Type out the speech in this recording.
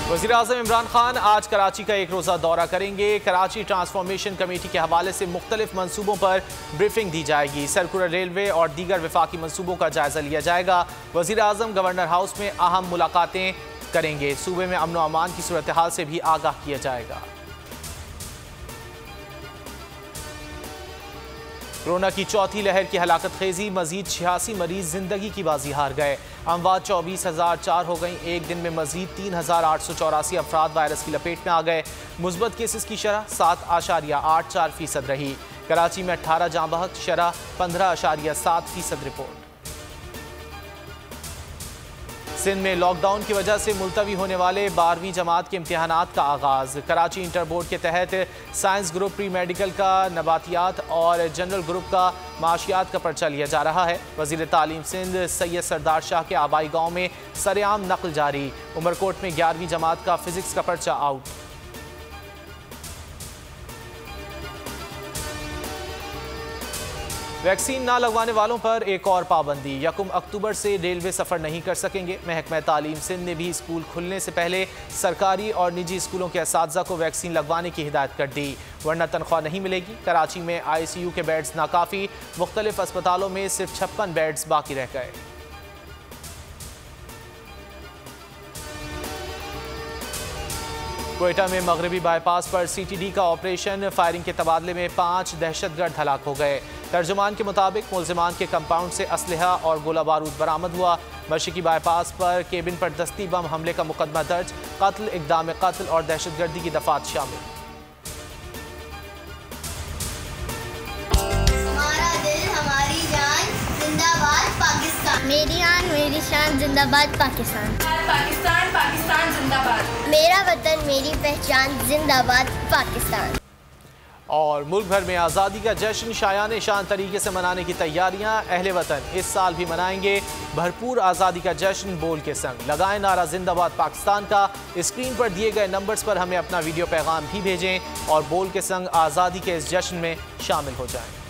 वज़ीर-ए-आज़म इमरान खान आज कराची का एक रोज़ा दौरा करेंगे। कराची ट्रांसफॉर्मेशन कमेटी के हवाले से मुख्तलिफ मनसूबों पर ब्रीफिंग दी जाएगी। सर्कुलर रेलवे और दीगर वफाकी मनसूबों का जायजा लिया जाएगा। वज़ीर-ए-आज़म गवर्नर हाउस में अहम मुलाकातें करेंगे। सूबे में अमन व अमान की सूरत हाल से भी आगाह किया जाएगा। कोरोना की चौथी लहर की हलाकत खेजी, मजीद 86 मरीज जिंदगी की बाजी हार गए। अमवात 24,004 हो गई। एक दिन में मजीद 3,884 अफराद वायरस की लपेट में आ गए। मुस्बत केसेस की शरह 7.84% रही। कराची में 18 जाँ बहक, शरह 15.7% रिपोर्ट। सिंध में लॉकडाउन की वजह से मुलतवी होने वाले 12वीं जमात के इम्तिहानात का आगाज़। कराची इंटर बोर्ड के तहत साइंस ग्रुप, प्री मेडिकल का नबातियात और जनरल ग्रुप का माशियात का पर्चा लिया जा रहा है। वज़ीर तालीम सिंध सैयद सरदार शाह के आबाई गाँव में सरेआम नकल जारी। उमरकोट में 11वीं जमात का फिजिक्स का पर्चा आउट। वैक्सीन ना लगवाने वालों पर एक और पाबंदी। 1 अक्टूबर से रेलवे सफ़र नहीं कर सकेंगे। महकमा तालीम सिंध ने भी स्कूल खुलने से पहले सरकारी और निजी स्कूलों के असातिज़ा को वैक्सीन लगवाने की हिदायत कर दी, वरना तनख्वाह नहीं मिलेगी। कराची में ICU के बेड्स नाकाफ़ी, मुख्तलिफ अस्पतालों में सिर्फ 56 बेड्स बाकी रह गए। क्वेटा में मगरबी बाईपास पर CTD का ऑपरेशन, फायरिंग के तबादले में 5 दहशतगर्द हलाक हो गए। तर्जुमान के मुताबिक मुल्जिमान के कंपाउंड से असलहा और गोला बारूद बरामद हुआ। मशरकी बाईपास पर केबिन पर दस्ती बम हमले का मुकदमा दर्ज। कत्ल, इक़दाम कत्ल और दहशतगर्दी की दफात शामिल। हमारा दिल हमारी जान, जिंदाबाद पाकिस्तान। मेरी आन मेरी शान, जिंदाबाद पाकिस्तान। पाकिस्तान पाकिस्तान जिंदाबाद। मेरा वतन मेरी पहचान, जिंदाबाद पाकिस्तान। और मुल्क भर में आज़ादी का जश्न शायान शान तरीके से मनाने की तैयारियां। अहले वतन इस साल भी मनाएंगे भरपूर आज़ादी का जश्न बोल के संग। लगाएं नारा जिंदाबाद पाकिस्तान का। स्क्रीन पर दिए गए नंबर्स पर हमें अपना वीडियो पैगाम भी भेजें और बोल के संग आज़ादी के इस जश्न में शामिल हो जाएं।